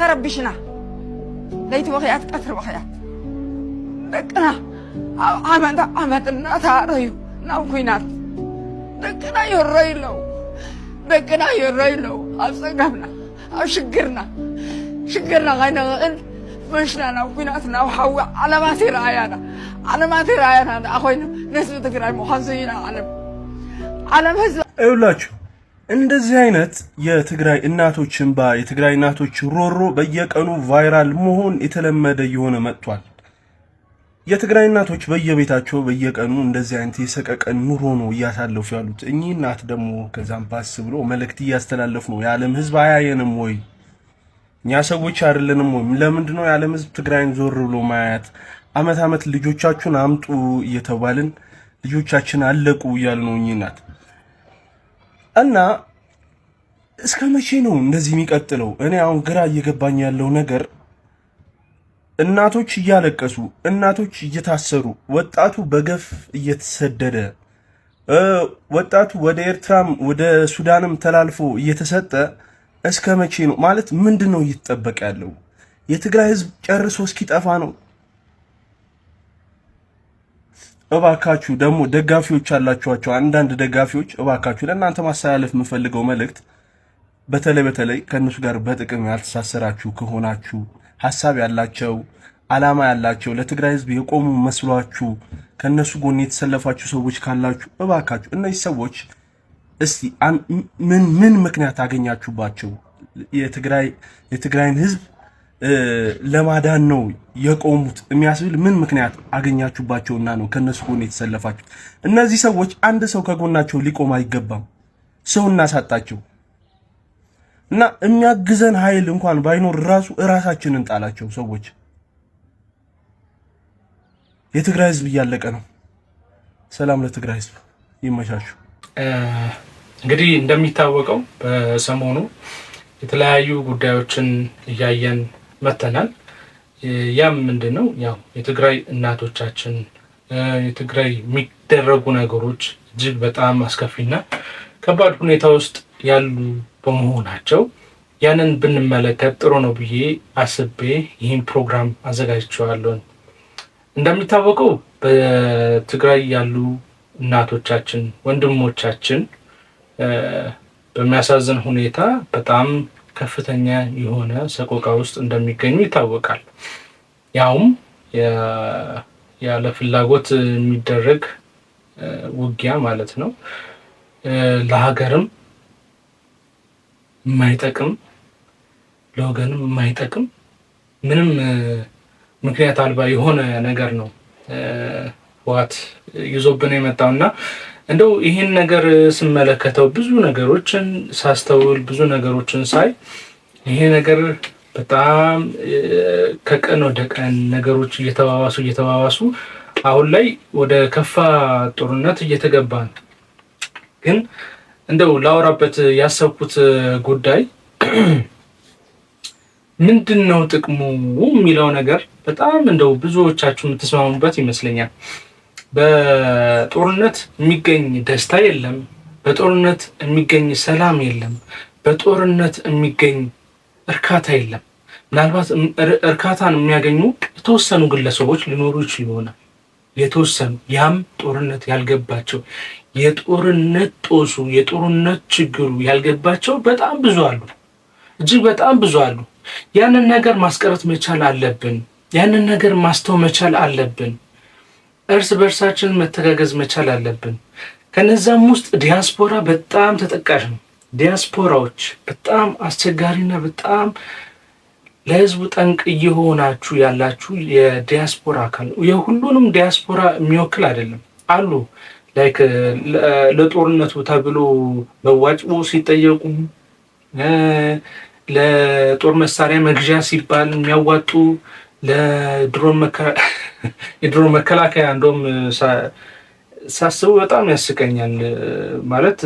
تربشنا ليت بخيات قتر بخيات دقنا عمدنا تاريو ناو كوينات دقنا يريلو أصدقنا أو شقرنا غينا مشنا ناو كوينات ناو حوا على ما ترايانا أخوين نسبة تقرأي محاسين علم هزا أولاچو እንደዚህ አይነት የትግራይ እናቶች እንባ የትግራይ እናቶች ሮሮ በየቀኑ ቫይራል መሆን የተለመደ የሆነ መጥቷል። የትግራይ እናቶች በየቤታቸው በየቀኑ እንደዚህ አይነት የሰቀቀን ኑሮ ነው እያሳለፉ ያሉት። እኚህ እናት ደግሞ ከዛም ባስ ብሎ መልእክት እያስተላለፉ ነው። የዓለም ሕዝብ አያየንም ወይ? እኛ ሰዎች አይደለንም ወይ? ለምንድን ነው የዓለም ሕዝብ ትግራይን ዞር ብሎ ማያት? አመት ልጆቻችሁን አምጡ እየተባልን ልጆቻችን አለቁ እያሉ ነው እኚህ እናት። እና እስከ መቼ ነው እንደዚህ የሚቀጥለው? እኔ አሁን ግራ እየገባኝ ያለው ነገር እናቶች እያለቀሱ፣ እናቶች እየታሰሩ፣ ወጣቱ በገፍ እየተሰደደ፣ ወጣቱ ወደ ኤርትራም ወደ ሱዳንም ተላልፎ እየተሰጠ እስከ መቼ ነው ማለት ምንድነው እየተጠበቀ ያለው? የትግራይ ህዝብ ጨርሶ እስኪጠፋ ነው? እባካችሁ ደግሞ ደጋፊዎች አላችኋቸው፣ አንዳንድ ደጋፊዎች እባካችሁ ለእናንተ ማስተላለፍ የምፈልገው መልእክት በተለይ ከነሱ ጋር በጥቅም ያልተሳሰራችሁ ከሆናችሁ ሐሳብ ያላቸው ዓላማ ያላቸው ለትግራይ ህዝብ የቆሙ መስሏችሁ ከነሱ ጎን የተሰለፋችሁ ሰዎች ካላችሁ እባካችሁ እነዚህ ሰዎች እስቲ ምን ምክንያት አገኛችሁባቸው? የትግራይን ህዝብ ለማዳን ነው የቆሙት የሚያስብል ምን ምክንያት አገኛችሁባቸውና ነው ከነሱ ጎን የተሰለፋችሁ? እነዚህ ሰዎች አንድ ሰው ከጎናቸው ሊቆም አይገባም። ሰው እናሳጣቸው እና የሚያግዘን ኃይል እንኳን ባይኖር ራሳችንን ጣላቸው። ሰዎች የትግራይ ህዝብ እያለቀ ነው። ሰላም ለትግራይ ህዝብ፣ ይመቻችሁ። እንግዲህ እንደሚታወቀው በሰሞኑ የተለያዩ ጉዳዮችን እያየን መተናል። ያም ምንድነው ያው የትግራይ እናቶቻችን የትግራይ የሚደረጉ ነገሮች እጅግ በጣም አስከፊና ከባድ ሁኔታ ውስጥ ያሉ በመሆናቸው ያንን ብንመለከት ጥሩ ነው ብዬ አስቤ ይህን ፕሮግራም አዘጋጅቼዋለሁ። እንደሚታወቀው በትግራይ ያሉ እናቶቻችን ወንድሞቻችን በሚያሳዝን ሁኔታ በጣም ከፍተኛ የሆነ ሰቆቃ ውስጥ እንደሚገኙ ይታወቃል። ያውም ያለ ፍላጎት የሚደረግ ውጊያ ማለት ነው። ለሀገርም የማይጠቅም ለወገንም የማይጠቅም ምንም ምክንያት አልባ የሆነ ነገር ነው ዋት ይዞብን የመጣውና እንደው ይሄን ነገር ስመለከተው ብዙ ነገሮችን ሳስተውል ብዙ ነገሮችን ሳይ ይሄ ነገር በጣም ከቀን ወደ ቀን ነገሮች እየተባባሱ አሁን ላይ ወደ ከፋ ጦርነት እየተገባ ነው። ግን እንደው ላወራበት ያሰብኩት ጉዳይ ምንድነው ጥቅሙ የሚለው ነገር በጣም እንደው ብዙዎቻችሁ የምትስማሙበት ይመስለኛል። በጦርነት የሚገኝ ደስታ የለም። በጦርነት የሚገኝ ሰላም የለም። በጦርነት የሚገኝ እርካታ የለም። ምናልባት እርካታን የሚያገኙ የተወሰኑ ግለሰቦች ሊኖሩ ይችላሉ ይሆናል። የተወሰኑ ያም ጦርነት ያልገባቸው የጦርነት ጦሱ የጦርነት ችግሩ ያልገባቸው በጣም ብዙ አሉ። እጅግ በጣም ብዙ አሉ። ያንን ነገር ማስቀረት መቻል አለብን። ያንን ነገር ማስተው መቻል አለብን። እርስ በርሳችን መተጋገዝ መቻል አለብን። ከነዛም ውስጥ ዲያስፖራ በጣም ተጠቃሽ ነው። ዲያስፖራዎች በጣም አስቸጋሪና በጣም ለህዝቡ ጠንቅ እየሆናችሁ ያላችሁ የዲያስፖራ አካል ነው። የሁሉንም ዲያስፖራ የሚወክል አይደለም። አሉ ላይክ ለጦርነቱ ተብሎ መዋጮ ሲጠየቁ ለጦር መሳሪያ መግዣ ሲባል የሚያዋጡ የድሮን መከላከያ እንደውም ሳስበው በጣም ያስቀኛል። ማለት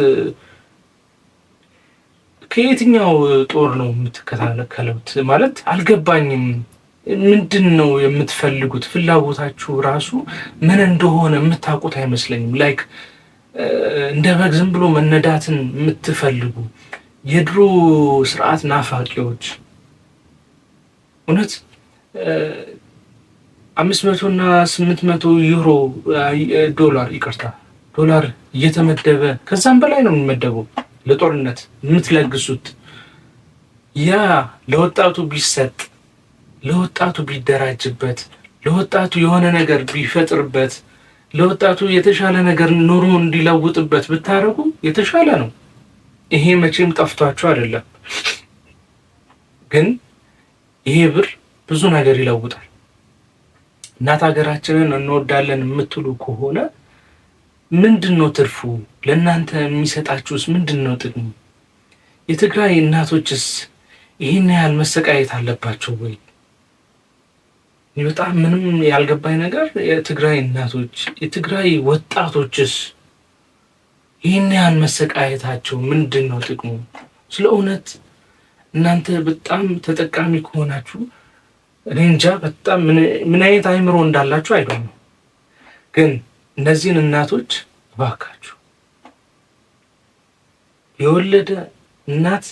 ከየትኛው ጦር ነው የምትከላከሉት? ማለት አልገባኝም። ምንድነው የምትፈልጉት? ፍላጎታችሁ ራሱ ምን እንደሆነ የምታውቁት አይመስለኝም። ላይክ እንደ በግ ዝም ብሎ መነዳትን የምትፈልጉ የድሮ ስርዓት ናፋቂዎች እውነት 500 እና 800 ዩሮ ዶላር እየተመደበ ከዛም በላይ ነው የሚመደበው ለጦርነት የምትለግሱት። ያ ለወጣቱ ቢሰጥ፣ ለወጣቱ ቢደራጅበት፣ ለወጣቱ የሆነ ነገር ቢፈጥርበት፣ ለወጣቱ የተሻለ ነገር ኑሮ እንዲለውጥበት ብታረጉ የተሻለ ነው። ይሄ መቼም ጠፍቷችሁ አይደለም፣ ግን ይሄ ብር ብዙ ነገር ይለውጣል። እናት ሀገራችንን እንወዳለን የምትሉ ከሆነ ምንድነው ትርፉ? ለእናንተ የሚሰጣችሁስ ምንድነው ጥቅሙ? የትግራይ እናቶችስ ይህን ያህል መሰቃየት አለባቸው ወይ? በጣም ምንም ያልገባኝ ነገር የትግራይ እናቶች፣ የትግራይ ወጣቶችስ ይህን ያህል መሰቃየታቸው ምንድነው ጥቅሙ? ስለ እውነት እናንተ በጣም ተጠቃሚ ከሆናችሁ እኔ እንጃ በጣም ምን አይነት አይምሮ እንዳላችሁ አይደለም። ግን እነዚህን እናቶች እባካችሁ የወለደ እናት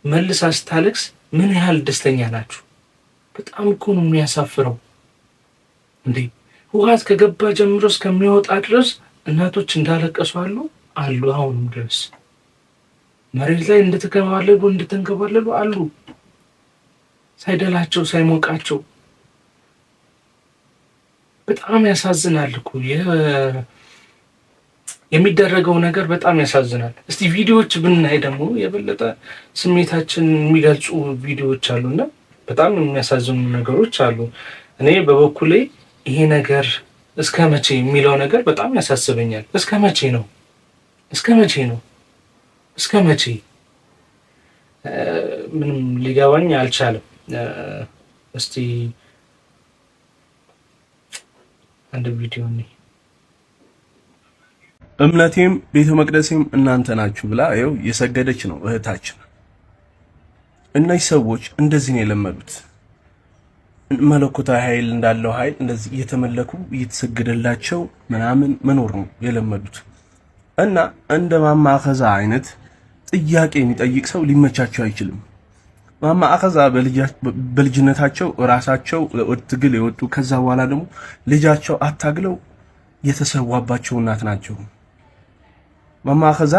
መልሳ ስታለቅስ ምን ያህል ደስተኛ ናችሁ? በጣም እኮ ነው የሚያሳፍረው። እንዴ ህወሓት ከገባ ጀምሮ እስከሚወጣ ድረስ እናቶች እንዳለቀሱ አሉ አሁንም ድረስ መሬት ላይ እንደተንከባለሉ አሉ፣ ሳይደላቸው ሳይሞቃቸው። በጣም ያሳዝናል እኮ የሚደረገው ነገር በጣም ያሳዝናል። እስቲ ቪዲዮዎች ብናይ ደግሞ የበለጠ ስሜታችን የሚገልጹ ቪዲዮዎች አሉና በጣም የሚያሳዝኑ ነገሮች አሉ። እኔ በበኩሌ ይሄ ነገር እስከ መቼ የሚለው ነገር በጣም ያሳስበኛል። እስከ መቼ ነው? ምንም ሊገባኝ አልቻለም። እስቲ አንድ ቪዲዮ ነኝ። እምነቴም ቤተ መቅደሴም እናንተ ናችሁ ብላ ይኸው የሰገደች ነው እህታችን። እነዚህ ሰዎች እንደዚህ ነው የለመዱት። መለኮታዊ ኃይል እንዳለው ኃይል እንደዚህ እየተመለኩ እየተሰገደላቸው ምናምን መኖር ነው የለመዱት። እና እንደ ማማ አኸዛ አይነት ጥያቄ የሚጠይቅ ሰው ሊመቻቸው አይችልም። ማማ አኸዛ በልጅነታቸው ራሳቸው ትግል የወጡ ከዛ በኋላ ደግሞ ልጃቸው አታግለው የተሰዋባቸው እናት ናቸው። ማማ አኸዛ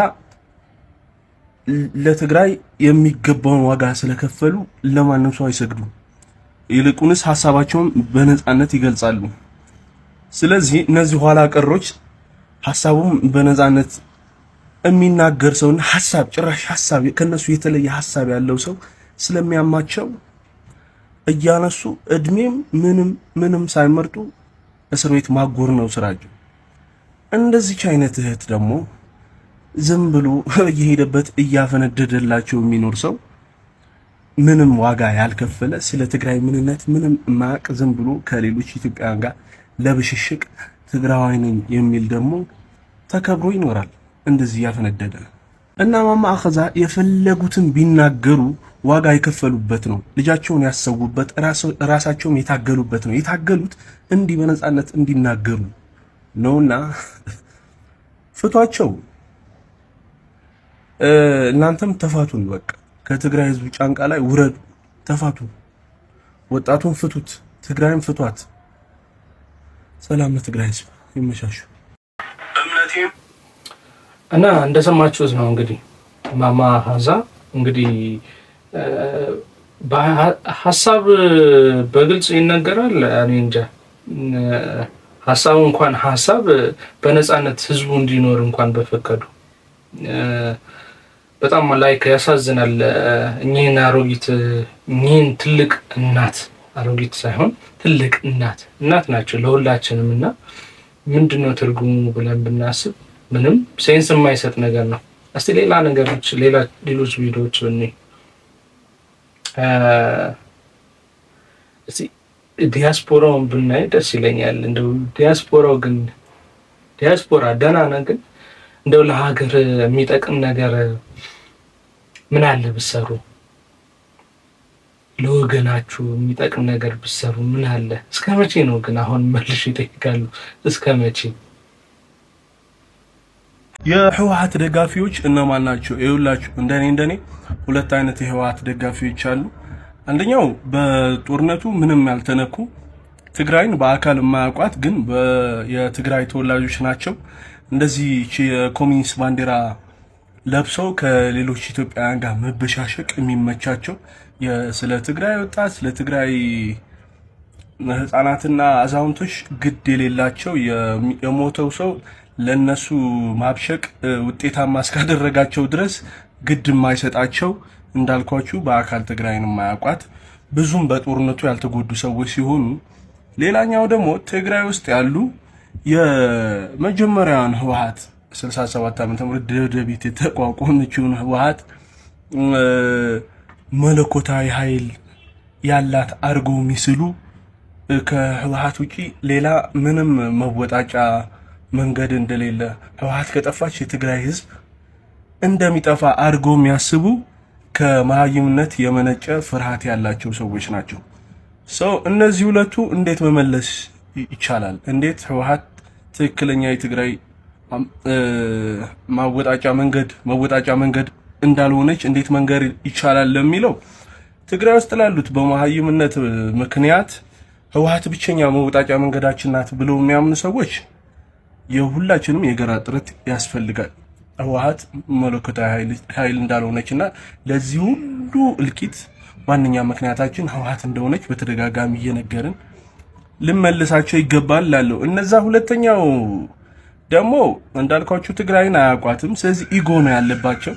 ለትግራይ የሚገባውን ዋጋ ስለከፈሉ ለማንም ሰው አይሰግዱም። ይልቁንስ ሐሳባቸውን በነጻነት ይገልጻሉ። ስለዚህ እነዚህ ኋላ ቀሮች ሐሳቡም በነጻነት የሚናገር ሰውና ሐሳብ ከነሱ የተለየ ሐሳብ ያለው ሰው ስለሚያማቸው እያነሱ እድሜም ምንም ሳይመርጡ እስር ቤት ማጎር ነው ስራቸው። እንደዚህ አይነት እህት ደግሞ ዝም ብሎ እየሄደበት እያፈነደደላቸው የሚኖር ሰው ምንም ዋጋ ያልከፈለ ስለ ትግራይ ምንነት ምንም ማቅ ዝም ብሎ ከሌሎች ኢትዮጵያውያን ጋር ለብሽሽቅ ትግራዋይ ነኝ የሚል ደግሞ ተከብሮ ይኖራል። እንደዚህ ያፈነደደ እና ማማ አኸዛ የፈለጉትን ቢናገሩ ዋጋ የከፈሉበት ነው። ልጃቸውን ያሰውበት ራሳቸውን የታገሉበት ነው። የታገሉት እንዲህ በነጻነት እንዲናገሩ ነውና ፍቷቸው። እናንተም ተፋቱን። በቃ ከትግራይ ህዝብ ጫንቃ ላይ ውረዱ፣ ተፋቱ። ወጣቱን ፍቱት፣ ትግራይን ፍቷት። ሰላም ለትግራይ ህዝብ፣ ይመሻሹ። እምነቴም እና እንደሰማችሁት ነው እንግዲህ ማማ አኸዛ እንግዲህ ሐሳብ በግልጽ ይነገራል። እኔ እንጃ ሐሳብ በነጻነት ህዝቡ እንዲኖር እንኳን በፈቀዱ በጣም ላይክ ያሳዝናል። እኚህን ትልቅ እናት አሮጊት ሳይሆን ትልቅ እናት ናቸው ለሁላችንም። እና ምንድነው ትርጉሙ ብለን ብናስብ ምንም ሴንስ የማይሰጥ ነገር ነው። እስቲ ሌሎች ቪዲዮዎች ብንይ እስቲ ዲያስፖራውን ብናይ ደስ ይለኛል። እንደው ዲያስፖራ ደህና ነው፣ ግን እንደው ለሀገር የሚጠቅም ነገር ምን አለ ብትሰሩ፣ ለወገናችሁ የሚጠቅም ነገር ብትሰሩ ምን አለ? እስከ መቼ ነው ግን? አሁን መልሽ ይጠይቃሉ። እስከ መቼ? የህወሓት ደጋፊዎች እነማን ናቸው? ይኸውላችሁ እንደኔ ሁለት አይነት የህወሓት ደጋፊዎች አሉ። አንደኛው በጦርነቱ ምንም ያልተነኩ ትግራይን በአካል የማያውቋት ግን የትግራይ ተወላጆች ናቸው። እንደዚህ የኮሚኒስት ባንዲራ ለብሰው ከሌሎች ኢትዮጵያውያን ጋር መበሻሸቅ የሚመቻቸው ስለ ትግራይ ወጣት ስለ ትግራይ ህፃናትና አዛውንቶች ግድ የሌላቸው የሞተው ሰው ለነሱ ማብሸቅ ውጤታማ እስካደረጋቸው ድረስ ግድ የማይሰጣቸው እንዳልኳችሁ በአካል ትግራይን የማያውቋት ብዙም በጦርነቱ ያልተጎዱ ሰዎች ሲሆኑ፣ ሌላኛው ደግሞ ትግራይ ውስጥ ያሉ የመጀመሪያውን ህወሓት 67 ዓመተ ምህረት ደደቢት የተቋቋመችውን ህወሓት መለኮታዊ ኃይል ያላት አርጎ የሚስሉ ከህወሓት ውጪ ሌላ ምንም መወጣጫ መንገድ እንደሌለ ህወሓት ከጠፋች የትግራይ ህዝብ እንደሚጠፋ አርጎ የሚያስቡ ከመሃይምነት የመነጨ ፍርሃት ያላቸው ሰዎች ናቸው። እነዚህ ሁለቱ እንዴት መመለስ ይቻላል? እንዴት ህወሓት ትክክለኛ የትግራይ መወጣጫ መንገድ እንዳልሆነች እንዴት መንገር ይቻላል ለሚለው ትግራይ ውስጥ ላሉት በመሃይምነት ምክንያት ህወሓት ብቸኛ መወጣጫ መንገዳችን ናት ብለው የሚያምኑ ሰዎች የሁላችንም የጋራ ጥረት ያስፈልጋል። ህወሓት መለኮታዊ ኃይል እንዳልሆነችና ለዚህ ሁሉ እልቂት ዋነኛ ምክንያታችን ህወሓት እንደሆነች በተደጋጋሚ እየነገርን ልመልሳቸው ይገባል ላለው እነዛ ሁለተኛው ደግሞ እንዳልኳችሁ ትግራይን አያውቋትም። ስለዚህ ኢጎ ነው ያለባቸው።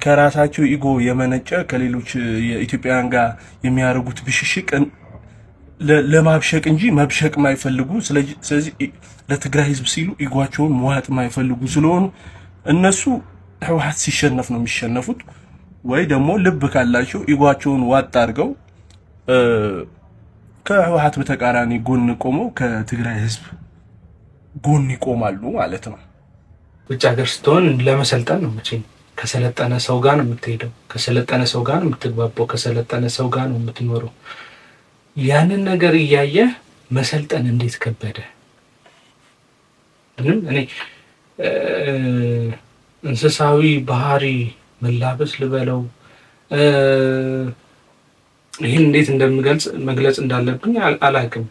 ከራሳቸው ኢጎ የመነጨ ከሌሎች የኢትዮጵያውያን ጋር የሚያደርጉት ብሽሽቅ ለማብሸቅ እንጂ መብሸቅ ማይፈልጉ፣ ስለዚህ ለትግራይ ህዝብ ሲሉ ኢጓቸውን መዋጥ ማይፈልጉ ስለሆኑ እነሱ ህወሓት ሲሸነፍ ነው የሚሸነፉት። ወይ ደግሞ ልብ ካላቸው ኢጓቸውን ዋጥ አድርገው ከህወሓት በተቃራኒ ጎን ቆመው ከትግራይ ህዝብ ጎን ይቆማሉ ማለት ነው። ውጭ ሀገር ስትሆን ለመሰልጠን ነው መቼም ከሰለጠነ ሰው ጋር ነው የምትሄደው፣ ከሰለጠነ ሰው ጋር ነው የምትግባባው፣ ከሰለጠነ ሰው ጋር ነው የምትኖረው። ያንን ነገር እያየ መሰልጠን እንዴት ከበደ? እኔ እንስሳዊ ባህሪ መላበስ ልበለው ይህን እንዴት መግለጽ እንዳለብኝ አላውቅም።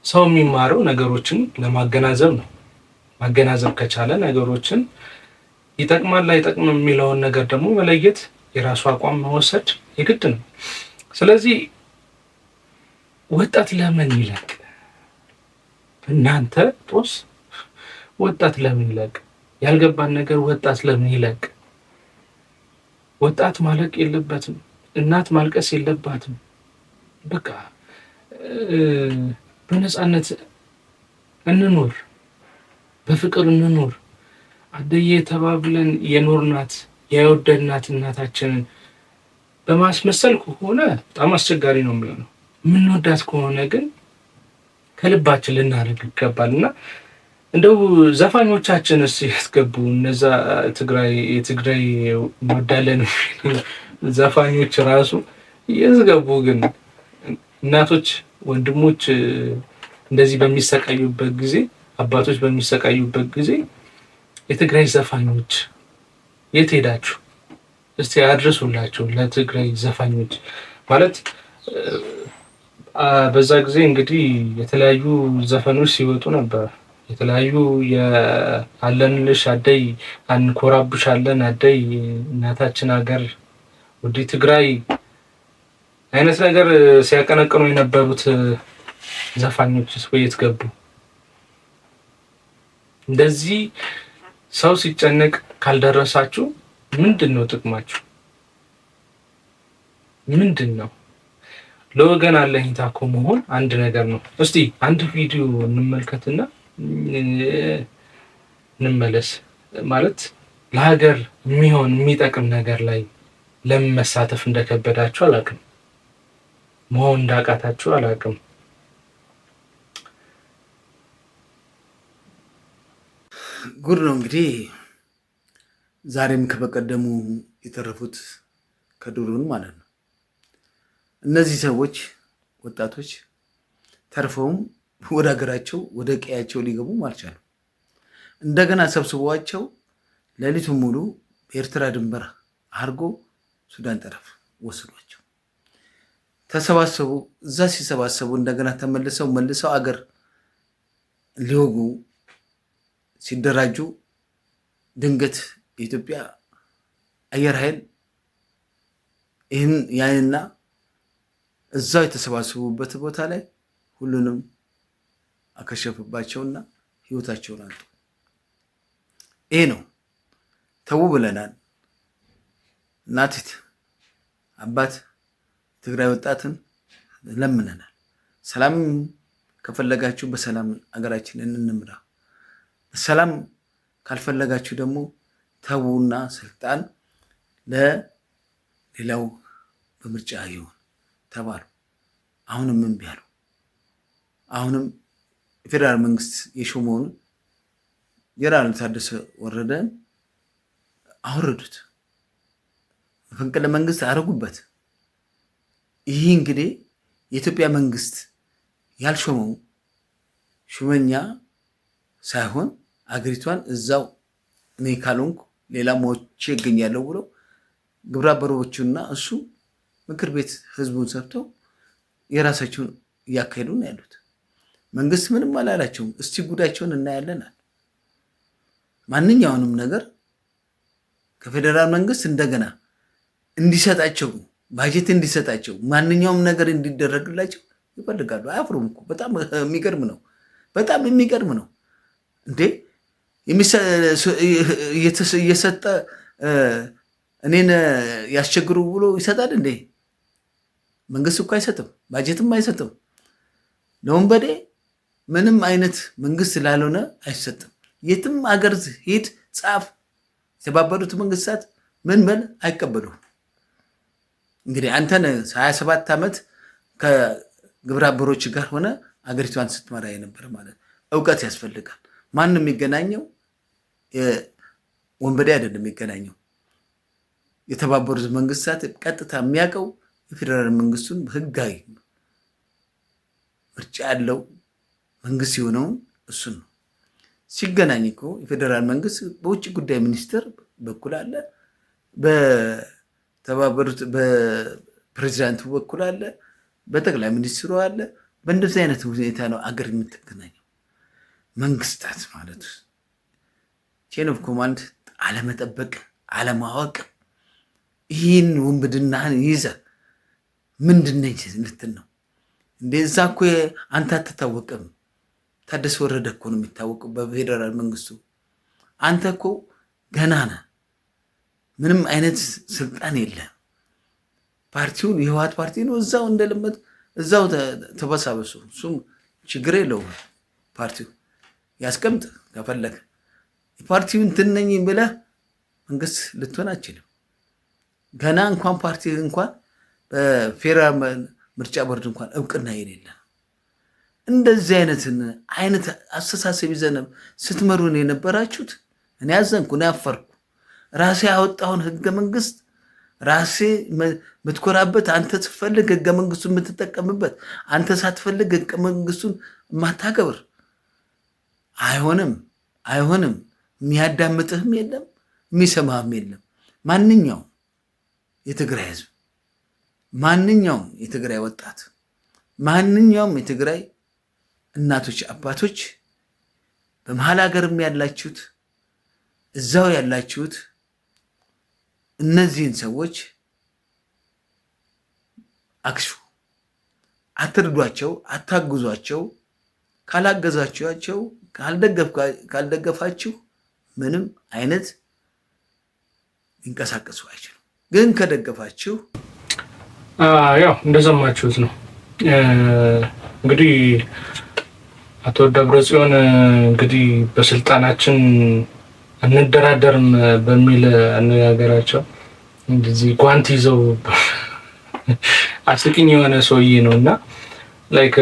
ሰው የሚማረው ነገሮችን ለማገናዘብ ነው። ማገናዘብ ከቻለ ነገሮችን ይጠቅማል አይጠቅምም የሚለውን ነገር ደግሞ መለየት፣ የራሱ አቋም መወሰድ የግድ ነው። ስለዚህ ወጣት ለምን ይለቅ? እናንተ ጦስ ወጣት ለምን ይለቅ? ያልገባን ነገር ወጣት ለምን ይለቅ? ወጣት ማለቅ የለበትም። እናት ማልቀስ የለባትም። በቃ በነፃነት እንኖር፣ በፍቅር እንኖር። አደየ ተባብለን የኖርናት የወደድናት እናታችንን በማስመሰል ከሆነ በጣም አስቸጋሪ ነው የሚሆነው። የምንወዳት ከሆነ ግን ከልባችን ልናደርግ ይገባልና እንደው ዘፋኞቻችንስ ያስገቡ እነዛ የትግራይ እንወዳለን ዘፋኞች ራሱ ያስገቡ። ግን እናቶች ወንድሞች እንደዚህ በሚሰቃዩበት ጊዜ፣ አባቶች በሚሰቃዩበት ጊዜ የትግራይ ዘፋኞች የት ሄዳችሁ? እስቲ አድርሱላቸው ለትግራይ ዘፋኞች ማለት። በዛ ጊዜ እንግዲህ የተለያዩ ዘፈኖች ሲወጡ ነበር። የተለያዩ አለንልሽ አደይ፣ አንኮራብሻለን አደይ፣ እናታችን ሀገር ወዲ ትግራይ አይነት ነገር ሲያቀነቅኑ የነበሩት ዘፋኞችስ ወየት ገቡ? እንደዚህ ሰው ሲጨነቅ ካልደረሳችሁ ምንድን ነው ጥቅማችሁ? ምንድን ነው? ለወገን አለኝታ እኮ መሆን አንድ ነገር ነው። እስቲ አንድ ቪዲዮ እንመልከትና እንመለስ። ማለት ለሀገር የሚሆን የሚጠቅም ነገር ላይ ለምን መሳተፍ እንደከበዳችሁ አላውቅም፣ መሆን እንዳቃታችሁ አላውቅም። ጉድ ነው እንግዲህ። ዛሬም ከበቀደሙ የተረፉት ከድሮን ማለት ነው። እነዚህ ሰዎች ወጣቶች ተርፈውም ወደ ሀገራቸው ወደ ቀያቸው ሊገቡም አልቻሉም። እንደገና ሰብስቧቸው ሌሊቱን ሙሉ በኤርትራ ድንበር አድርጎ ሱዳን ጠረፍ ወሰዷቸው። ተሰባሰቡ። እዛ ሲሰባሰቡ እንደገና መልሰው አገር ሊወጉ ሲደራጁ ድንገት የኢትዮጵያ አየር ኃይል ይህን ያንና እዛው የተሰባሰቡበት ቦታ ላይ ሁሉንም አከሸፈባቸውና ህይወታቸውን አጡ። ይሄ ነው ተው ብለናል። እናቲት አባት ትግራይ ወጣትን ለምነናል። ሰላም ከፈለጋችሁ በሰላም አገራችንን እንምራ። በሰላም ካልፈለጋችሁ ደግሞ ተውና ስልጣን ለሌላው በምርጫ ይሁን ተባሉ። አሁንም እምቢ አሉ። አሁንም የፌደራል መንግስት የሾመውን ጀነራል ታደሰ ወረደን አወረዱት። መፈንቅለ መንግስት አረጉበት። ይህ እንግዲህ የኢትዮጵያ መንግስት ያልሾመው ሹመኛ ሳይሆን አገሪቷን እዛው እኔ ካልሆንኩ ሌላ ሞቼ ይገኛለሁ ብሎ ግብረ አበሮቹና እሱ ምክር ቤት ህዝቡን ሰብተው የራሳቸውን እያካሄዱ ነው ያሉት። መንግስት ምንም አላላቸውም። እስቲ ጉዳቸውን እናያለናል። ማንኛውንም ነገር ከፌደራል መንግስት እንደገና እንዲሰጣቸው ባጀት እንዲሰጣቸው ማንኛውም ነገር እንዲደረግላቸው ይፈልጋሉ። አያፍሩም እኮ። በጣም የሚገርም ነው። በጣም የሚገርም ነው እንዴ! እየሰጠ እኔን ያስቸግሩ ብሎ ይሰጣል እንዴ? መንግስት እኮ አይሰጥም፣ ባጀትም አይሰጥም። ለወንበዴ ምንም አይነት መንግስት ላልሆነ አይሰጥም። የትም አገር ሂድ ጻፍ፣ የተባበሩት መንግስታት ምን በል አይቀበሉም። እንግዲህ አንተን 27 ዓመት ከግብረ አበሮች ጋር ሆነ አገሪቷን ስትመራ የነበረ ማለት እውቀት ያስፈልጋል። ማንም የሚገናኘው ወንበዴ አይደለም የሚገናኘው። የተባበሩት መንግስታት ቀጥታ የሚያውቀው የፌደራል መንግስቱን ህጋዊ ምርጫ ያለው መንግስት የሆነውን እሱን ነው። ሲገናኝ እኮ የፌደራል መንግስት በውጭ ጉዳይ ሚኒስቴር በኩል አለ፣ በተባበሩት በፕሬዚዳንቱ በኩል አለ፣ በጠቅላይ ሚኒስትሩ አለ። በእንደዚህ አይነት ሁኔታ ነው አገር የምትገናኘው። መንግስታት ማለት ቼን ኦፍ ኮማንድ አለመጠበቅ፣ አለማወቅ፣ ይህን ውንብድናህን ይዘ ምንድነች ልትል ነው እንደዛ እኮ አንተ አትታወቅም። ታደሰ ወረደ እኮ ነው የሚታወቀው በፌደራል መንግስቱ። አንተ እኮ ገና ነህ። ምንም አይነት ስልጣን የለም። ፓርቲውን የህወሓት ፓርቲ ነው። እዛው እንደለመድ እዛው ተበሳበሱ። እሱም ችግር የለውም። ፓርቲው ያስቀምጥ ከፈለገ። የፓርቲውን ትነኝ ብለህ መንግስት ልትሆን አችልም። ገና እንኳን ፓርቲ እንኳን በፌደራል ምርጫ ቦርድ እንኳን እውቅና የሌለ እንደዚህ አይነት አስተሳሰብ ይዘን ስትመሩን የነበራችሁት እኔ አዘንኩ፣ እኔ አፈርኩ። ራሴ ያወጣውን ህገ መንግስት ራሴ የምትኮራበት፣ አንተ ስትፈልግ ህገ መንግስቱን የምትጠቀምበት፣ አንተ ሳትፈልግ ህገ መንግስቱን የማታከብር አይሆንም። የሚያዳምጥህም የለም የሚሰማህም የለም። ማንኛውም የትግራይ ህዝብ፣ ማንኛውም የትግራይ ወጣት፣ ማንኛውም የትግራይ እናቶች፣ አባቶች፣ በመሀል ሀገርም ያላችሁት፣ እዛው ያላችሁት እነዚህን ሰዎች አክሹ፣ አትርዷቸው፣ አታግዟቸው። ካላገዛችኋቸው፣ ካልደገፋችሁ ምንም አይነት ሊንቀሳቀሱ አይችሉም። ግን ከደገፋችሁ ያው እንደሰማችሁት ነው እንግዲህ አቶ ደብረጽዮን እንግዲህ በስልጣናችን አንደራደርም በሚል አነጋገራቸው እንደዚህ ጓንት ይዘው አስቂኝ የሆነ ሰውዬ ነውና ላይክ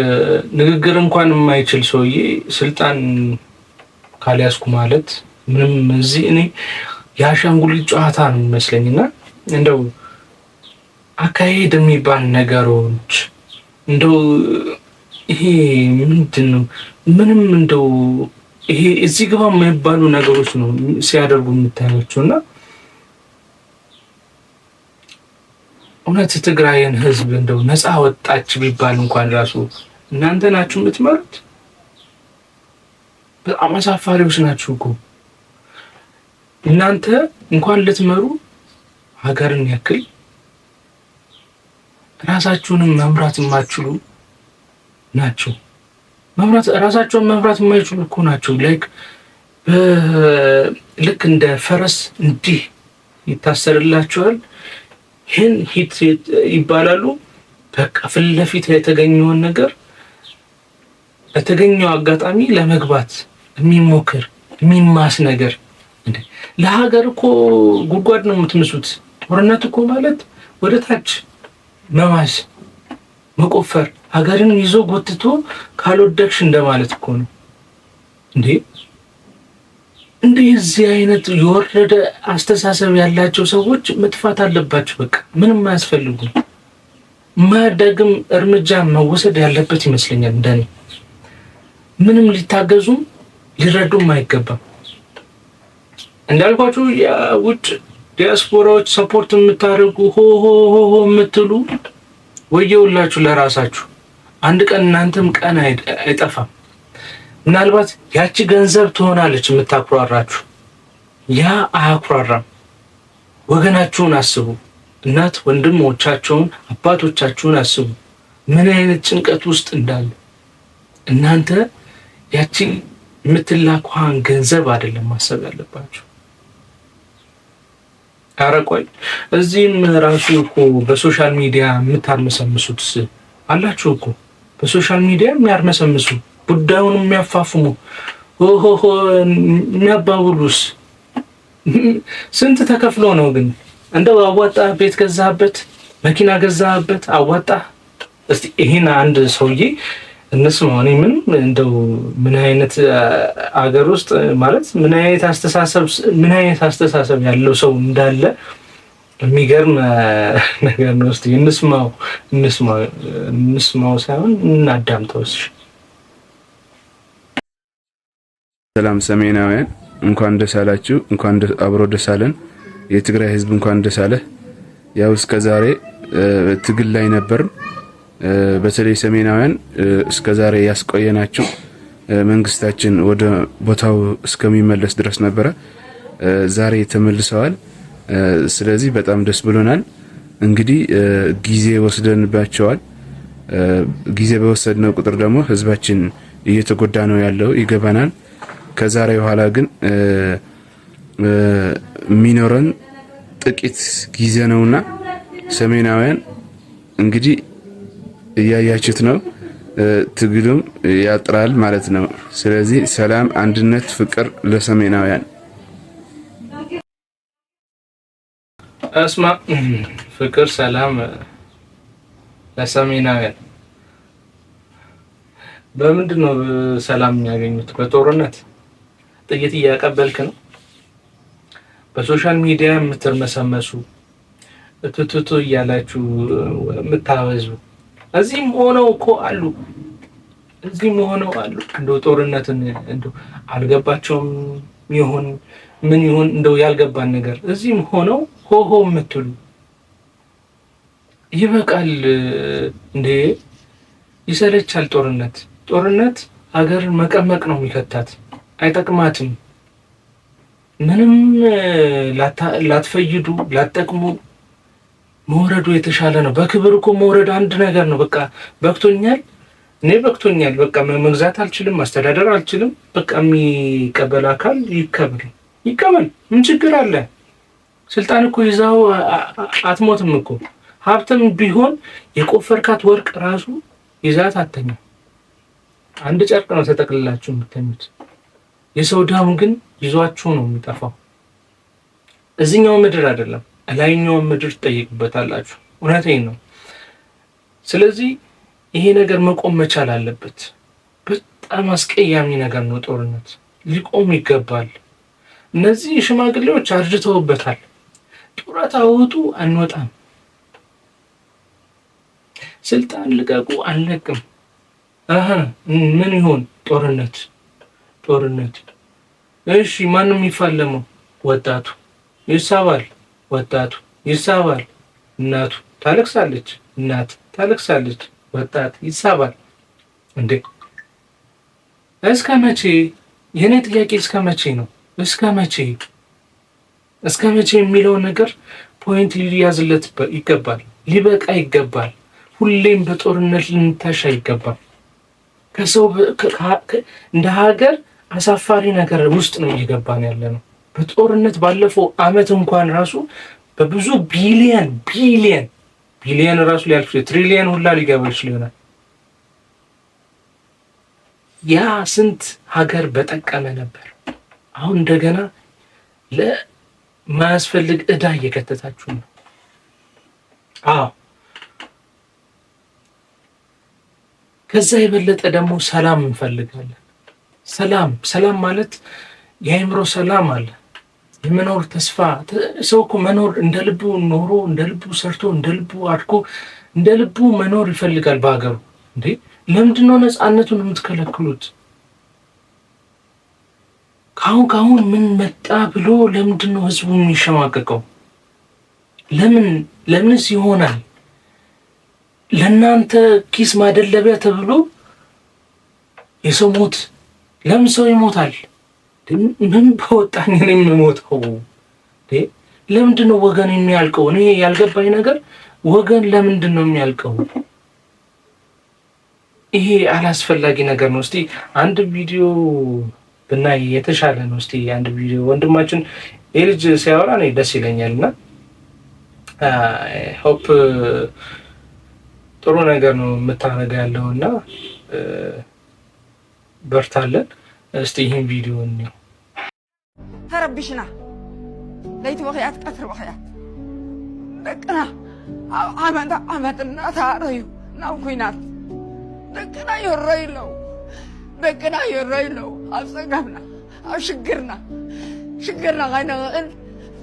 ንግግር እንኳን የማይችል ሰውዬ ስልጣን ካልያዝኩ ማለት ምንም እዚህ እኔ የአሻንጉሊት ጨዋታ ነው የሚመስለኝና እንደው አካሄድ የሚባል ነገሮች እንደው ይሄ ምንድን ነው? ምንም እንደው ይሄ እዚህ ግባ የማይባሉ ነገሮች ነው ሲያደርጉ የምታያቸው እና እውነት ትግራይን ህዝብ እንደው ነፃ ወጣች ቢባል እንኳን ራሱ እናንተ ናችሁ የምትመሩት? በጣም አሳፋሪዎች ናችሁ እኮ እናንተ እንኳን ልትመሩ ሀገርን ያክል ራሳችሁንም መምራት የማትችሉ ናቸው። ራሳቸውን መምራት የማይችሉ እኮ ናቸው። ልክ እንደ ፈረስ እንዲህ ይታሰርላቸዋል። ይህን ሂት ይባላሉ። በቃ ፊት ለፊት የተገኘውን ነገር በተገኘው አጋጣሚ ለመግባት የሚሞክር የሚማስ ነገር ለሀገር እኮ ጉድጓድ ነው የምትምሱት። ጦርነት እኮ ማለት ወደ ታች መማስ መቆፈር፣ ሀገርን ይዞ ጎትቶ ካልወደቅሽ እንደማለት እኮ ነው እንዴ። እንደዚህ አይነት የወረደ አስተሳሰብ ያላቸው ሰዎች መጥፋት አለባቸው። በቃ ምንም አያስፈልጉም። ማዳግም እርምጃ መወሰድ ያለበት ይመስለኛል እንደኔ። ምንም ሊታገዙም ሊረዱም አይገባም። እንዳልኳችሁ የውጭ ዲያስፖራዎች ሰፖርት የምታደርጉ ሆ የምትሉ ወየውላችሁ ለራሳችሁ። አንድ ቀን እናንተም ቀን አይጠፋም። ምናልባት ያቺ ገንዘብ ትሆናለች የምታኩራራችሁ። ያ አያኩራራም። ወገናችሁን አስቡ። እናት ወንድሞቻቸውን አባቶቻችሁን አስቡ። ምን አይነት ጭንቀት ውስጥ እንዳሉ። እናንተ ያቺ የምትላኳን ገንዘብ አይደለም ማሰብ ያለባችሁ። ኧረ ቆይ እዚህም ራሱ እኮ በሶሻል ሚዲያ የምታርመሰምሱት አላችሁ እኮ። በሶሻል ሚዲያ የሚያርመሰምሱ ጉዳዩን የሚያፋፍሙ ሆሆ የሚያባብሉስ ስንት ተከፍሎ ነው ግን? እንደው አዋጣ ቤት ገዛበት፣ መኪና ገዛበት፣ አዋጣ። እስቲ ይሄን አንድ ሰውዬ እንስማው። እኔ ምንም እንደው ምን አይነት አገር ውስጥ ማለት ምን አይነት አስተሳሰብ ያለው ሰው እንዳለ የሚገርም ነገር ነው። እስቲ እንስማው ሳይሆን እናዳምጠው። ሰላም ሰሜናውያን፣ እንኳን ደስ አላችሁ፣ እንኳን አብሮ ደስ አለን። የትግራይ ህዝብ እንኳን ደስ አለ። ያው እስከዛሬ ትግል ላይ ነበር። በተለይ ሰሜናውያን እስከዛሬ ያስቆየናቸው መንግስታችን ወደ ቦታው እስከሚመለስ ድረስ ነበረ። ዛሬ ተመልሰዋል። ስለዚህ በጣም ደስ ብሎናል። እንግዲህ ጊዜ ወስደንባቸዋል። ጊዜ በወሰድነው ቁጥር ደግሞ ህዝባችን እየተጎዳ ነው ያለው ይገባናል። ከዛሬ በኋላ ግን የሚኖረን ጥቂት ጊዜ ነውና ሰሜናውያን እንግዲህ እያያችሁት ነው። ትግሉም ያጥራል ማለት ነው። ስለዚህ ሰላም፣ አንድነት፣ ፍቅር ለሰሜናውያን። እስማ ፍቅር፣ ሰላም ለሰሜናውያን። በምንድን ነው ሰላም የሚያገኙት? በጦርነት ጥይት እያቀበልክ ነው? በሶሻል ሚዲያ የምትርመሰመሱ እትትቱ እያላችሁ የምታበዙ እዚህም ሆነው እኮ አሉ። እንደው ጦርነትን እንደው አልገባቸውም ይሁን ምን ይሁን እንደው ያልገባን ነገር እዚህም ሆነው ሆሆ የምትሉ ይበቃል እንዴ! ይሰለቻል። ጦርነት ሀገርን መቀመቅ ነው የሚከታት። አይጠቅማትም። ምንም ላትፈይዱ ላትጠቅሙ መውረዱ የተሻለ ነው። በክብር እኮ መውረድ አንድ ነገር ነው። በቃ በቅቶኛል፣ እኔ በቅቶኛል፣ በቃ መግዛት አልችልም፣ ማስተዳደር አልችልም። በቃ የሚቀበል አካል ይቀበል። ምን ችግር አለ? ስልጣን እኮ ይዛው አትሞትም እኮ። ሀብትም ቢሆን የቆፈርካት ወርቅ ራሱ ይዛት አተኛ። አንድ ጨርቅ ነው ተጠቅልላችሁ የምትተኙት። የሰው ደም ግን ይዟችሁ ነው የሚጠፋው። እዚህኛው ምድር አይደለም ላይኛው ምድር ትጠይቁበታላችሁ። እውነቴን ነው። ስለዚህ ይሄ ነገር መቆም መቻል አለበት። በጣም አስቀያሚ ነገር ነው ጦርነት። ሊቆም ይገባል። እነዚህ ሽማግሌዎች አርጅተውበታል። ጡረታ ውጡ፣ አንወጣም፣ ስልጣን ልቀቁ፣ አንለቅም። ምን ይሆን ጦርነት? እሺ ማንም ይፋለመው? ወጣቱ ይሳባል፣ እናቱ ታለቅሳለች፣ እናት ታለቅሳለች፣ ወጣት ይሳባል። እንዴ እስከ መቼ? የኔ ጥያቄ እስከ መቼ ነው? እስከ መቼ የሚለው ነገር ፖይንት ሊያዝለት ይገባል፣ ሊበቃ ይገባል። ሁሌም በጦርነት ልንታሽ ይገባል። ከሰው እንደ ሀገር አሳፋሪ ነገር ውስጥ ነው እየገባን ያለ ነው። በጦርነት ባለፈው አመት እንኳን ራሱ በብዙ ቢሊየን ራሱ ሊያልፍ ትሪሊየን ሁላ ሊገባ ይችላል። ያ ስንት ሀገር በጠቀመ ነበር። አሁን እንደገና ለማያስፈልግ ዕዳ እየከተታችሁ ነው። አዎ ከዛ የበለጠ ደግሞ ሰላም እንፈልጋለን። ሰላም ማለት የአእምሮ ሰላም አለ፣ የመኖር ተስፋ። ሰው እኮ መኖር እንደ ልቡ ኖሮ እንደ ልቡ ሰርቶ እንደ ልቡ አድጎ እንደ ልቡ መኖር ይፈልጋል በሀገሩ። እንዴ ለምንድነው ነፃነቱን የምትከለክሉት? ካሁን ምን መጣ ብሎ ለምንድነው ህዝቡ የሚሸማቀቀው? ለምንስ ይሆናል? ለእናንተ ኪስ ማደለቢያ ተብሎ የሰው ሞት። ለምን ሰው ይሞታል? ምን በወጣኝ ነው የምሞተው? ለምንድን ነው ወገን የሚያልቀው? እኔ ያልገባኝ ነገር ወገን ለምንድን ነው የሚያልቀው? ይሄ አላስፈላጊ ነገር ነው። እስቲ አንድ ቪዲዮ ብናይ የተሻለ ነው። እስቲ አንድ ቪዲዮ ወንድማችን የልጅ ሲያወራ እኔ ደስ ይለኛልና ሆፕ ጥሩ ነገር ነው የምታረጋ ያለውና በርታለን። እስቲ ይሄን ቪዲዮ እንየው። ተረብሽና ለይት ወኺያት ቀትር ወኺያት ደቅና አመትና ታረዩ ናው ኩይናት ደቅና ይረይለው አብፀጋብና ሽግርና ጋይነን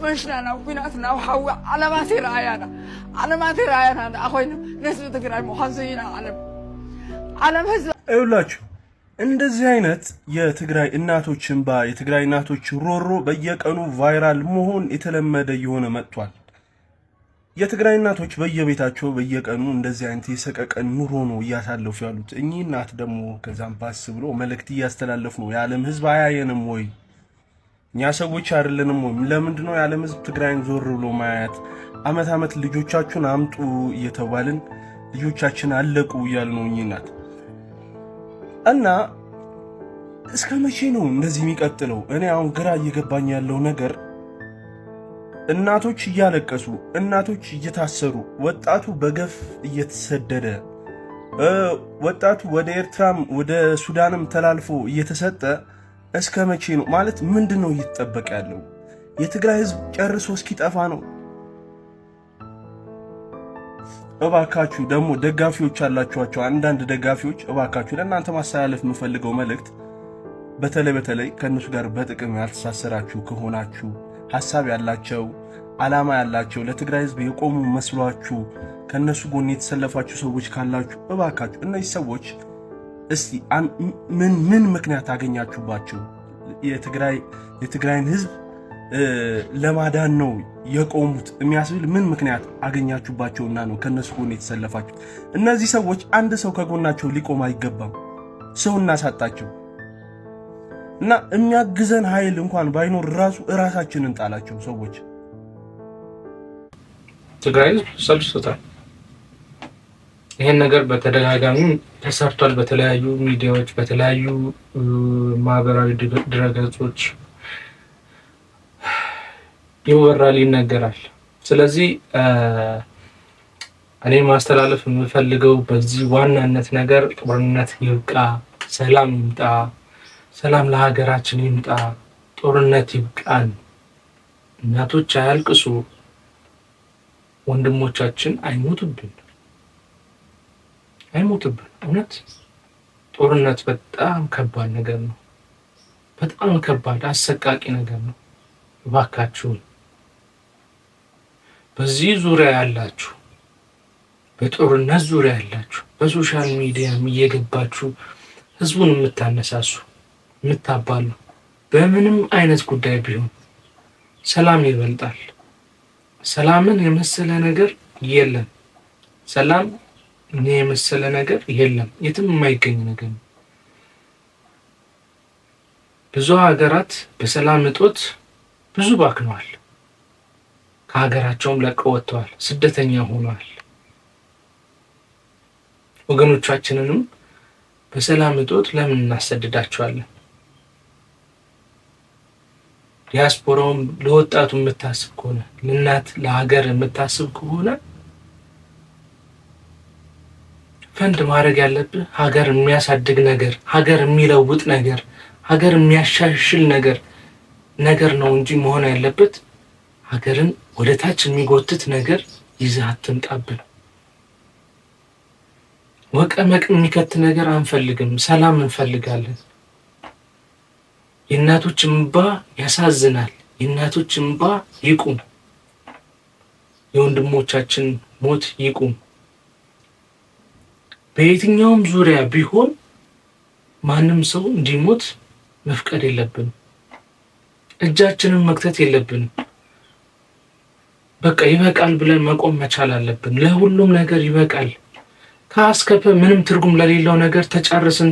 መሽናና ኩይናትና ወሓዊ ዓለማት ይረአያና አኾይኑ ነስብ ትግራይ ምዃን ዘይና ዓለም ህዝብ ይኸውላችሁ እንደዚህ አይነት የትግራይ እናቶች እንባ፣ የትግራይ እናቶች ሮሮ በየቀኑ ቫይራል መሆን የተለመደ እየሆነ መጥቷል። የትግራይ እናቶች በየቤታቸው በየቀኑ እንደዚህ አይነት የሰቀቀን ኑሮ ነው እያሳለፉ ያሉት። እኚህ እናት ደግሞ ከዛም ባስ ብሎ መልእክት እያስተላለፉ ነው። የዓለም ህዝብ አያየንም ወይ? እኛ ሰዎች አይደለንም ወይ? ለምንድን ነው የዓለም ህዝብ ትግራይን ዞር ብሎ ማያት? አመት ልጆቻችሁን አምጡ እየተባልን ልጆቻችን አለቁ እያሉ ነው እኚህ እናት። እና እስከ መቼ ነው እንደዚህ የሚቀጥለው? እኔ አሁን ግራ እየገባኝ ያለው ነገር እናቶች እያለቀሱ፣ እናቶች እየታሰሩ፣ ወጣቱ በገፍ እየተሰደደ፣ ወጣቱ ወደ ኤርትራም ወደ ሱዳንም ተላልፎ እየተሰጠ እስከ መቼ ነው ማለት? ምንድን ነው እየተጠበቀ ያለው? የትግራይ ህዝብ ጨርሶ እስኪጠፋ ነው? እባካችሁ ደግሞ ደጋፊዎች አላችኋቸው፣ አንዳንድ ደጋፊዎች እባካችሁ ለእናንተ ማስተላለፍ የምፈልገው መልእክት በተለይ ከእነሱ ጋር በጥቅም ያልተሳሰራችሁ ከሆናችሁ፣ ሐሳብ ያላቸው ዓላማ ያላቸው ለትግራይ ህዝብ የቆሙ መስሏችሁ ከእነሱ ጎን የተሰለፋችሁ ሰዎች ካላችሁ እባካችሁ እነዚህ ሰዎች እስቲ ምን ምክንያት አገኛችሁባቸው? የትግራይን ህዝብ ለማዳን ነው የቆሙት የሚያስብል ምን ምክንያት አገኛችሁባቸውና ነው ከነሱ ጎን የተሰለፋችሁ? እነዚህ ሰዎች አንድ ሰው ከጎናቸው ሊቆም አይገባም። ሰው እናሳጣቸው እና የሚያግዘን ኃይል እንኳን ባይኖር ራሳችንን ጣላቸው። ሰዎች ትግራይ ህዝብ ሰልችቶታል። ይሄን ነገር በተደጋጋሚ ተሰርቷል። በተለያዩ ሚዲያዎች፣ በተለያዩ ማህበራዊ ድረገጾች ይወራል፣ ይነገራል። ስለዚህ እኔ ማስተላለፍ የምፈልገው በዚህ ዋናነት ነገር ጦርነት ይብቃ፣ ሰላም ይምጣ፣ ሰላም ለሀገራችን ይምጣ፣ ጦርነት ይብቃን። እናቶች አያልቅሱ፣ ወንድሞቻችን አይሞቱብን። እውነት ጦርነት በጣም ከባድ ነገር ነው። በጣም ከባድ አሰቃቂ ነገር ነው። እባካችሁን በዚህ ዙሪያ ያላችሁ፣ በጦርነት ዙሪያ ያላችሁ፣ በሶሻል ሚዲያም እየገባችሁ ህዝቡን የምታነሳሱ የምታባሉ፣ በምንም አይነት ጉዳይ ቢሆን ሰላም ይበልጣል። ሰላምን የመሰለ ነገር የለም። ሰላም እኔ የመሰለ ነገር የለም፣ የትም የማይገኝ ነገር ነው። ብዙ ሀገራት በሰላም እጦት ብዙ ባክነዋል። ከሀገራቸውም ለቀው ወጥተዋል፣ ስደተኛ ሆነዋል። ወገኖቻችንንም በሰላም እጦት ለምን እናሰድዳቸዋለን? ዲያስፖራውም ለወጣቱ የምታስብ ከሆነ ለእናት ለሀገር የምታስብ ከሆነ ፈንድ ማድረግ ያለብህ ሀገር የሚያሳድግ ነገር፣ ሀገር የሚለውጥ ነገር፣ ሀገር የሚያሻሽል ነገር ነው እንጂ መሆን ያለበት ሀገርን ወደ ታች የሚጎትት ነገር ይዘህ አትምጣብን። ወቀመቅ የሚከት ነገር አንፈልግም፣ ሰላም እንፈልጋለን። የእናቶች እንባ ያሳዝናል። የእናቶች እንባ ይቁም። የወንድሞቻችን ሞት ይቁም። በየትኛውም ዙሪያ ቢሆን ማንም ሰው እንዲሞት መፍቀድ የለብንም። እጃችንን መክተት የለብንም። በቃ ይበቃል ብለን መቆም መቻል አለብን። ለሁሉም ነገር ይበቃል። ከአስከፈ ምንም ትርጉም ለሌለው ነገር ተጫረስን፣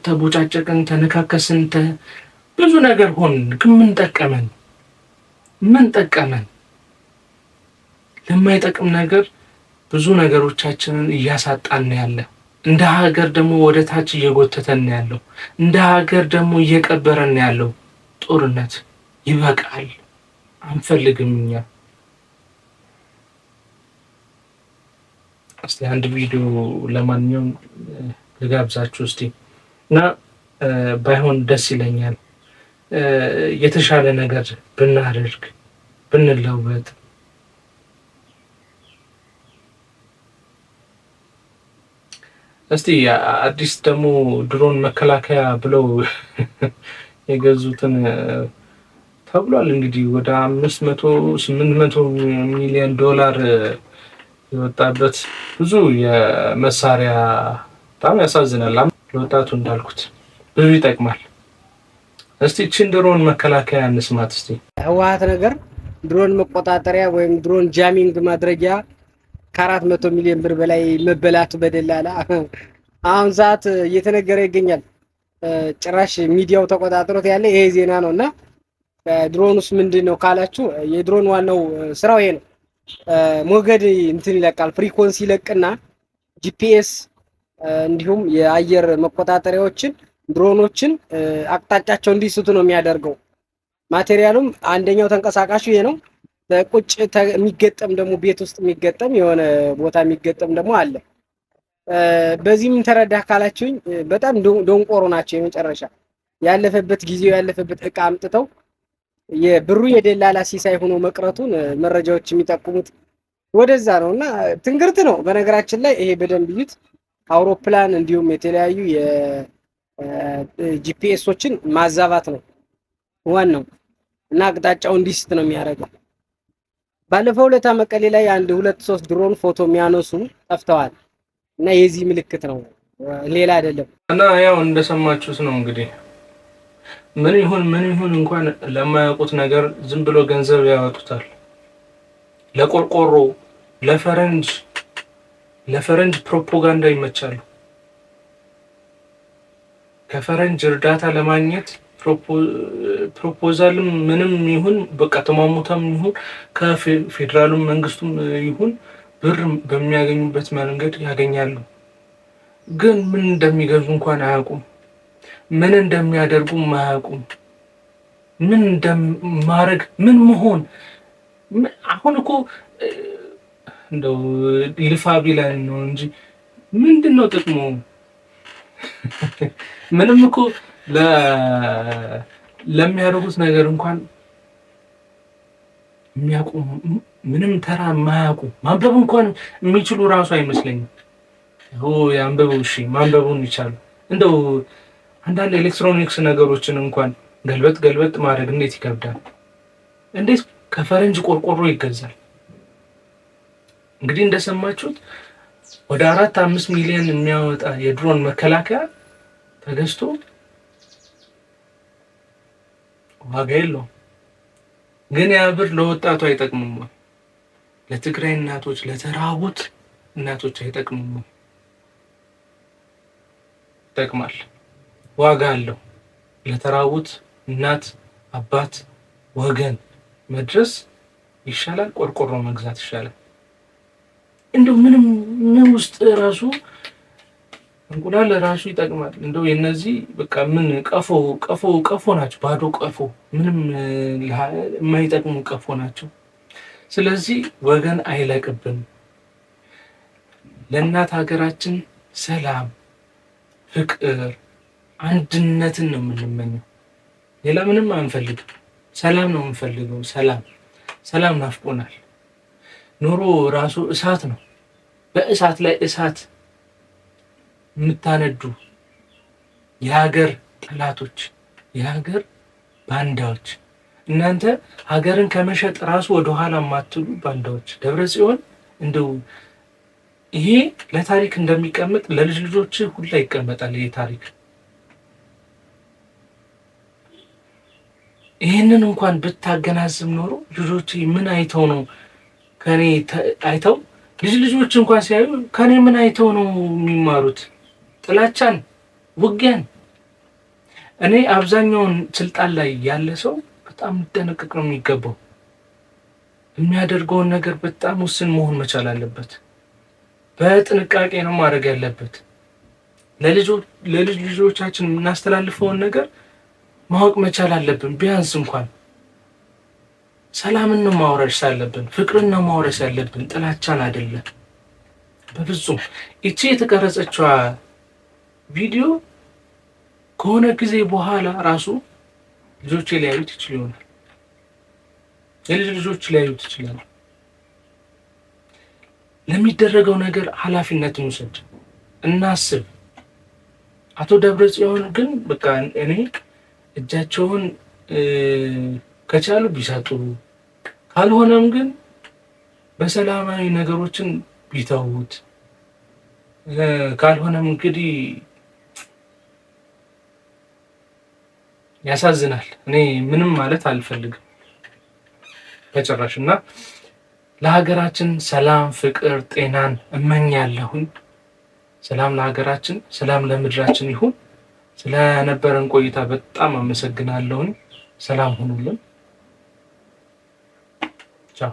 ተቦጫጨቅን፣ ተነካከስን፣ ብዙ ነገር ሆን። ግን ምን ጠቀመን? ለማይጠቅም ነገር ብዙ ነገሮቻችንን እያሳጣን ያለ፣ እንደ ሀገር ደግሞ ወደ ታች እየጎተተን ያለው፣ እንደ ሀገር ደግሞ እየቀበረን ያለው ጦርነት ይበቃል። አንፈልግም እኛ። እስቲ አንድ ቪዲዮ ለማንኛውም ልጋብዛችሁ እስቲ እና ባይሆን ደስ ይለኛል። የተሻለ ነገር ብናደርግ ብንለወጥ። እስቲ አዲስ ደግሞ ድሮን መከላከያ ብለው የገዙትን ተብሏል እንግዲህ ወደ 500-800 ሚሊዮን ዶላር የወጣበት ብዙ የመሳሪያ በጣም ያሳዝናል። ለወጣቱ እንዳልኩት ብዙ ይጠቅማል። እስቲ እቺን ድሮን መከላከያ እንስማት እስቲ። ህወሓት ነገር ድሮን መቆጣጠሪያ ወይም ድሮን ጃሚንግ ማድረጊያ ከ400 ሚሊዮን ብር በላይ መበላቱ በደላላ አሁን ሰዓት እየተነገረ ይገኛል። ጭራሽ ሚዲያው ተቆጣጥሮት ያለ ይሄ ዜና ነውና ድሮኑስ ምንድነው ካላችሁ የድሮን ዋናው ስራው ይሄ ነው። ሞገድ እንትን ይለቃል፣ ፍሪኮንሲ ይለቅና ጂፒኤስ እንዲሁም የአየር መቆጣጠሪያዎችን ድሮኖችን አቅጣጫቸው እንዲስቱ ነው የሚያደርገው። ማቴሪያሉም አንደኛው ተንቀሳቃሹ ይሄ ነው። ቁጭ የሚገጠም ደግሞ ቤት ውስጥ የሚገጠም የሆነ ቦታ የሚገጠም ደግሞ አለ። በዚህም ተረዳ ካላችሁኝ በጣም ደንቆሮ ናቸው። የመጨረሻ ያለፈበት ጊዜው ያለፈበት እቃ አምጥተው የብሩ የደላላ ሲሳይ ሆኖ መቅረቱን መረጃዎች የሚጠቁሙት ወደዛ ነውና ትንግርት ነው። በነገራችን ላይ ይሄ በደንብ ይዩት። አውሮፕላን እንዲሁም የተለያዩ የጂፒኤሶችን ማዛባት ነው ዋናው እና አቅጣጫው እንዲስት ነው የሚያደርገው። ባለፈው ዕለት መቀሌ ላይ 1-2-3 ድሮን ፎቶ የሚያነሱ ጠፍተዋል እና የዚህ ምልክት ነው፣ ሌላ አይደለም። እና ያው እንደሰማችሁት ነው እንግዲህ ምን ይሁን እንኳን ለማያውቁት ነገር ዝም ብሎ ገንዘብ ያወጡታል። ለቆርቆሮ ለፈረንጅ ፕሮፓጋንዳ ይመቻሉ። ከፈረንጅ እርዳታ ለማግኘት ፕሮፖዛልም ምንም ይሁን በቃ ተሟሙታም ይሁን ከፌደራሉም መንግስቱም ይሁን ብር በሚያገኙበት መንገድ ያገኛሉ። ግን ምን እንደሚገዙ እንኳን አያውቁም። ምን እንደሚያደርጉ አያውቁም። ምን እንደማረግ ምን መሆን አሁን እኮ እንደው ልፋ ቢላን ነው እንጂ ምንድነው ጥቅሙ? ምንም እኮ ለሚያደርጉት ነገር እንኳን የሚያውቁ ምንም ተራ የማያውቁ ማንበብ እንኳን የሚችሉ ራሱ አይመስለኝም። ያንበቡ እሺ ማንበቡን ይቻሉ። እንደው አንዳንድ ኤሌክትሮኒክስ ነገሮችን እንኳን ገልበጥ ማድረግ እንዴት ይከብዳል! እንዴት ከፈረንጅ ቆርቆሮ ይገዛል? እንግዲህ እንደሰማችሁት ወደ 4-5 ሚሊዮን የሚያወጣ የድሮን መከላከያ ተገዝቶ ዋጋ የለውም። ግን ያ ብር ለወጣቱ አይጠቅምም። ለትግራይ እናቶች ለተራቡት እናቶች አይጠቅሙም? ይጠቅማል፣ ዋጋ አለው። ለተራቡት እናት፣ አባት፣ ወገን መድረስ ይሻላል፣ ቆርቆሮ መግዛት ይሻላል። እንደው ምን ውስጥ ራሱ እንቁላል ራሱ ይጠቅማል። እንደው የነዚህ በቃ ምን ቀፎ ናቸው፣ ባዶ ቀፎ፣ ምንም የማይጠቅሙ ቀፎ ናቸው። ስለዚህ ወገን አይለቅብን። ለእናት ሀገራችን ሰላም፣ ፍቅር፣ አንድነትን ነው የምንመኘው። ሌላ ምንም አንፈልግም። ሰላም ነው የምንፈልገው። ሰላም ናፍቆናል። ኑሮ ራሱ እሳት ነው። በእሳት ላይ እሳት የምታነዱ የሀገር ጠላቶች፣ የሀገር ባንዳዎች፣ እናንተ ሀገርን ከመሸጥ ራሱ ወደኋላ የማትሉ ባንዳዎች። ደብረጽዮን እንደው ይሄ ለታሪክ እንደሚቀመጥ ለልጅ ልጆች ሁላ ይቀመጣል። ይሄ ታሪክ ይህንን እንኳን ብታገናዝብ ኖሮ ልጆች ምን አይተው ነው ከኔ አይተው ልጅ ልጆች እንኳን ሲያዩ ከኔ ምን አይተው ነው የሚማሩት? ጥላቻን፣ ውጊያን። እኔ አብዛኛውን ስልጣን ላይ ያለ ሰው በጣም ሊጠነቀቅ ነው የሚገባው። የሚያደርገውን ነገር በጣም ውስን መሆን መቻል አለበት። በጥንቃቄ ነው ማድረግ ያለበት። ለልጅ ልጆቻችን የምናስተላልፈውን ነገር ማወቅ መቻል አለብን። ቢያንስ እንኳን ሰላምን ነው ማውረስ ያለብን፣ ፍቅርን ነው ማውረስ ያለብን፣ ጥላቻን አይደለም። በፍጹም እቺ የተቀረጸችዋ ቪዲዮ ከሆነ ጊዜ በኋላ ራሱ ልጆች ሊያዩት ይችላሉ ይሆናል። የልጅ ልጆች ሊያዩት ይችላሉ። ለሚደረገው ነገር ኃላፊነት እንውሰድ፣ እናስብ። አቶ ደብረጽዮን ግን በቃ እኔ እጃቸውን ከቻሉ ቢሰጡ ካልሆነም ግን በሰላማዊ ነገሮችን ቢተውት ካልሆነም እንግዲህ ያሳዝናል። እኔ ምንም ማለት አልፈልግም በጭራሽ። እና ለሀገራችን ሰላም፣ ፍቅር፣ ጤናን እመኛለሁኝ። ሰላም ለሀገራችን፣ ሰላም ለምድራችን ይሁን። ስለነበረን ቆይታ በጣም አመሰግናለሁኝ። ሰላም ሁኑልን። ቻው።